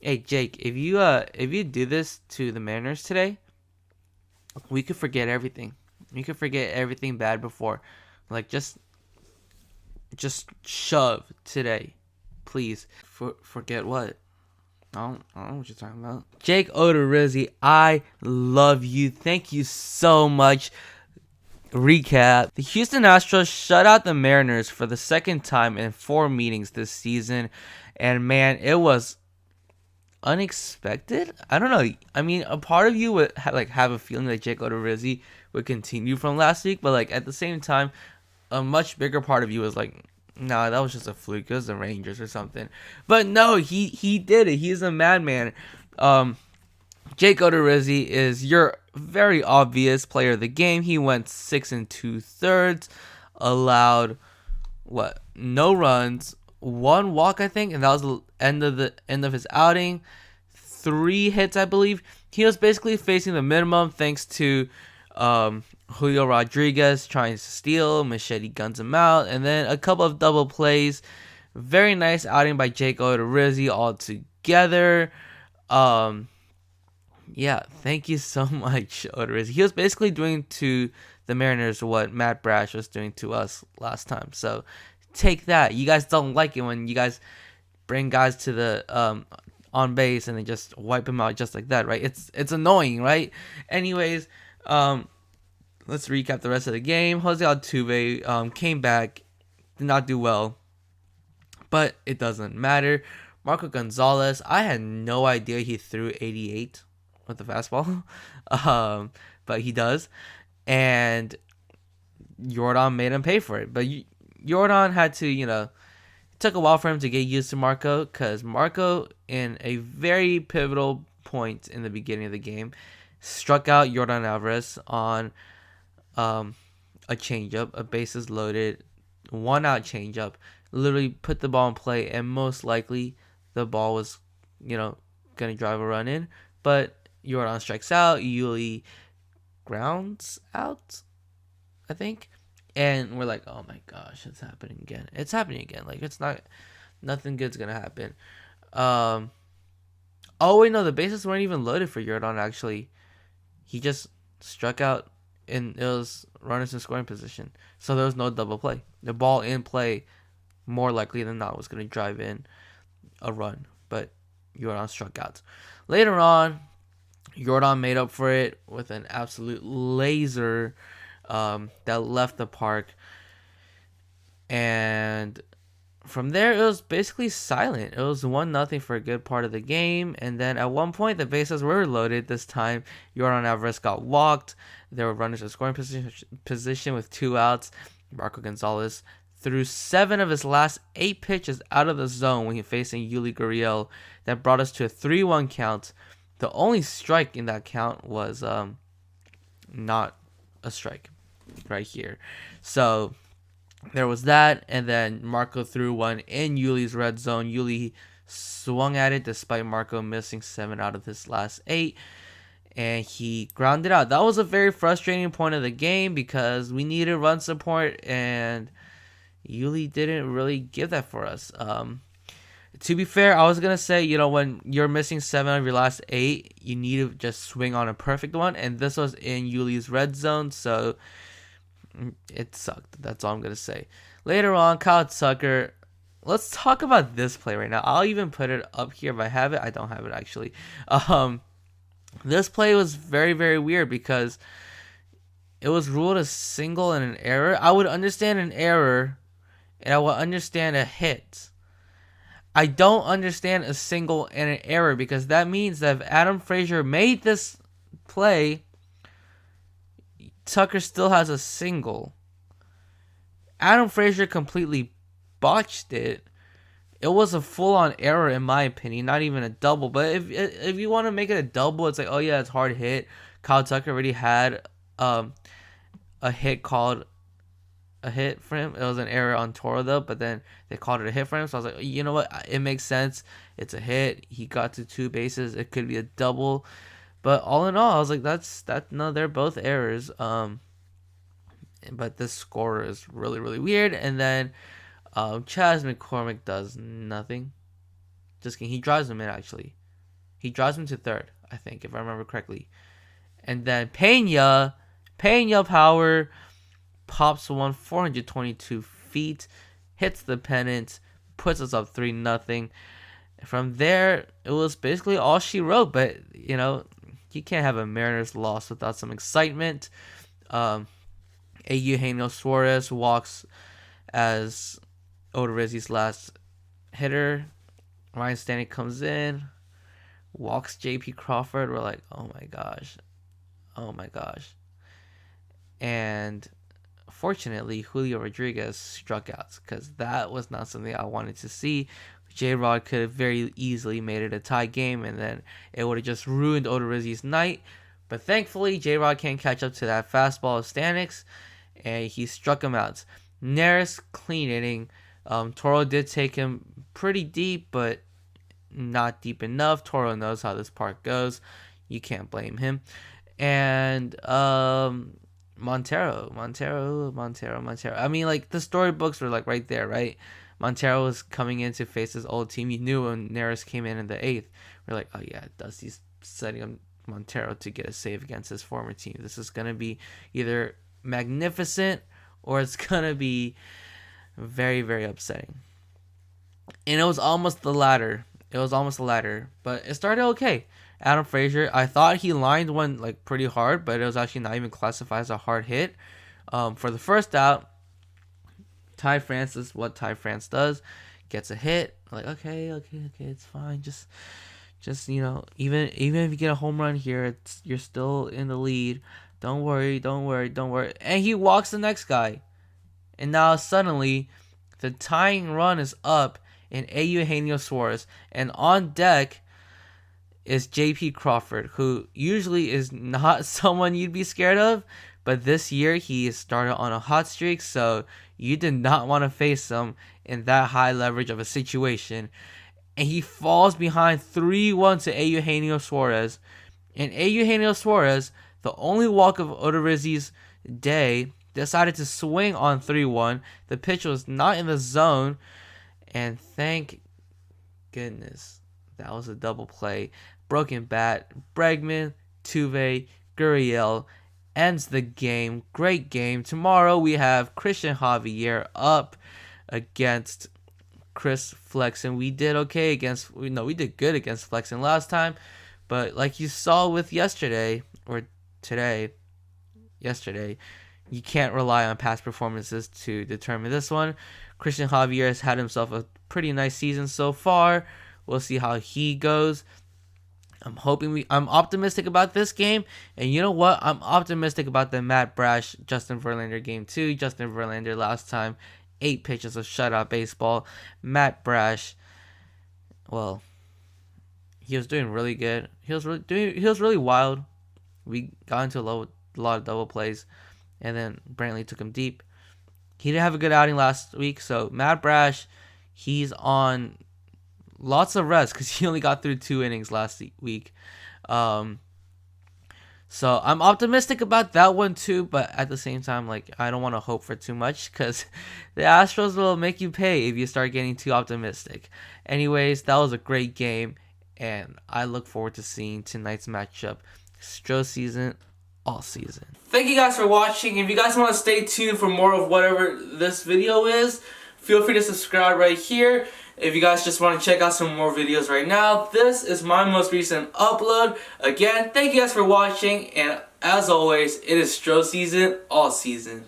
Hey Jake, if you do this to the Mariners today, we could forget everything. We could forget everything bad before. Like just shove today, please. Forget what? I don't know what you're talking about. Jake Odorizzi, I love you. Thank you so much. Recap: the Houston Astros shut out the Mariners for the second time in 4 meetings this season, and man, it was unexpected. I don't know. I mean, a part of you would have a feeling that Jake Odorizzi would continue from last week, but like at the same time, a much bigger part of you was like, nah, that was just a fluke. It was the Rangers or something. But no, he did it. He's a madman. Jake Odorizzi is your very obvious player of the game. He went 6 2/3, allowed no runs, 1 walk, I think, and that was the end of his outing. 3 hits, I believe. He was basically facing the minimum thanks to Julio Rodriguez trying to steal. Machete guns him out, and then a couple of double plays. Very nice outing by Jake Odorizzi all together. Yeah, thank you so much, Odorizzi. He was basically doing to the Mariners what Matt Brash was doing to us last time. So take that. You guys don't like it when you guys bring guys to the on base and then just wipe them out just like that, right? It's annoying, right? Anyways, let's recap the rest of the game. Jose Altuve came back, did not do well, but it doesn't matter. Marco Gonzalez, I had no idea he threw 88 with the fastball, but he does, and Jordan made him pay for it. But Jordan had to, it took a while for him to get used to Marco, because Marco, in a very pivotal point in the beginning of the game, struck out Jordan Alvarez on a changeup, a bases loaded, 1-out changeup. Literally put the ball in play, and most likely the ball was, gonna drive a run in. But Jordan strikes out, Yuli grounds out, I think. And we're like, oh my gosh, it's happening again. It's happening again. Like, nothing good's gonna happen. Oh wait, no, the bases weren't even loaded for Jordan. Actually, he just struck out, and it was runners in scoring position, so there was no double play. The ball in play, more likely than not, was gonna drive in a run, but Jordan struck out. Later on, Jordan made up for it with an absolute laser that left the park. And from there, it was basically silent. It was 1-0 for a good part of the game. And then at one point, the bases were loaded. This time, Jordan Alvarez got walked. There were runners in scoring position with 2 outs. Marco Gonzalez threw 7 of his last 8 pitches out of the zone when he facing Yuli Gurriel. That brought us to a 3-1 count. The only strike in that count was not a strike right here. So there was that, and then Marco threw one in Yuli's red zone. Yuli swung at it despite Marco missing 7 out of his last 8, and he grounded out. That was a very frustrating point of the game because we needed run support, and Yuli didn't really give that for us. To be fair, I was going to say, when you're missing 7 of your last 8, you need to just swing on a perfect one. And this was in Yuli's red zone, so it sucked. That's all I'm going to say. Later on, Kyle Tucker. Let's talk about this play right now. I'll even put it up here if I have it. I don't have it, actually. This play was very, very weird because it was ruled a single and an error. I would understand an error, and I would understand a hit. I don't understand a single and an error, because that means that if Adam Frazier made this play, Tucker still has a single. Adam Frazier completely botched it. It was a full-on error in my opinion, not even a double. But if you want to make it a double, it's like, oh yeah, it's hard hit. Kyle Tucker already had a hit called a hit for him. It was an error on Toro though, but then they called it a hit for him. So I was like, you know what? It makes sense. It's a hit. He got to 2 bases. It could be a double. But all in all, I was like, no, they're both errors. But this score is really, really weird. And then Chas McCormick does nothing. Just kidding. He drives him in, actually. He drives him to third, I think, if I remember correctly. And then Pena power pops one 422 feet, hits the pennant, puts us up 3-0. From there, it was basically all she wrote. But you can't have a Mariners loss without some excitement. Eugenio Suarez walks as Odorizzi's last hitter. Ryan Stanley comes in, walks J.P. Crawford. We're like, oh my gosh. And fortunately, Julio Rodriguez struck out, because that was not something I wanted to see. J-Rod could have very easily made it a tie game, and then it would have just ruined Odorizzi's night. But thankfully, J-Rod can't catch up to that fastball of Stanix, and he struck him out. Neris, clean inning. Toro did take him pretty deep, but not deep enough. Toro knows how this park goes. You can't blame him. And Montero. I mean, like, the storybooks were like right there, right? Montero was coming in to face his old team. You knew when Neris came in the 8th. We're like, oh yeah, Dusty's setting up Montero to get a save against his former team. This is gonna be either magnificent or it's gonna be very, very upsetting. And it was almost the latter. But it started okay. Adam Frazier, I thought he lined one like pretty hard, but it was actually not even classified as a hard hit. For the first out, Ty France is what Ty France does, gets a hit. Like, okay, it's fine. Just even if you get a home run here, you're still in the lead. Don't worry. And he walks the next guy, and now suddenly, the tying run is up in Eugenio Suarez, and on deck is J.P. Crawford, who usually is not someone you'd be scared of, but this year he started on a hot streak, so you did not want to face him in that high leverage of a situation. And he falls behind 3-1 to Eugenio Suarez. And Eugenio Suarez, the only walk of Odorizzi's day, decided to swing on 3-1. The pitch was not in the zone, and thank goodness that was a double play. Broken bat, Bregman, Tuve, Gurriel ends the game. Great game. Tomorrow we have Christian Javier up against Chris Flexen. We did okay against, we did good against Flexen last time, but like you saw with yesterday, you can't rely on past performances to determine this one. Christian Javier has had himself a pretty nice season so far. We'll see how he goes. I'm optimistic about this game, and you know what? I'm optimistic about the Matt Brash Justin Verlander game too. Justin Verlander last time, 8 pitches of shutout baseball. Matt Brash, well, he was doing really good. He was really wild. We got into a lot of double plays, and then Brantley took him deep. He didn't have a good outing last week, so Matt Brash, he's on lots of rest because he only got through 2 innings last week. So I'm optimistic about that one too, but at the same time, like, I don't want to hope for too much because the Astros will make you pay if you start getting too optimistic. Anyways, that was a great game, and I look forward to seeing tonight's matchup. Stro season, all season. Thank you guys for watching. If you guys want to stay tuned for more of whatever this video is, feel free to subscribe right here. If you guys just want to check out some more videos right now, this is my most recent upload. Again, thank you guys for watching, and as always, it is Stro season, all season.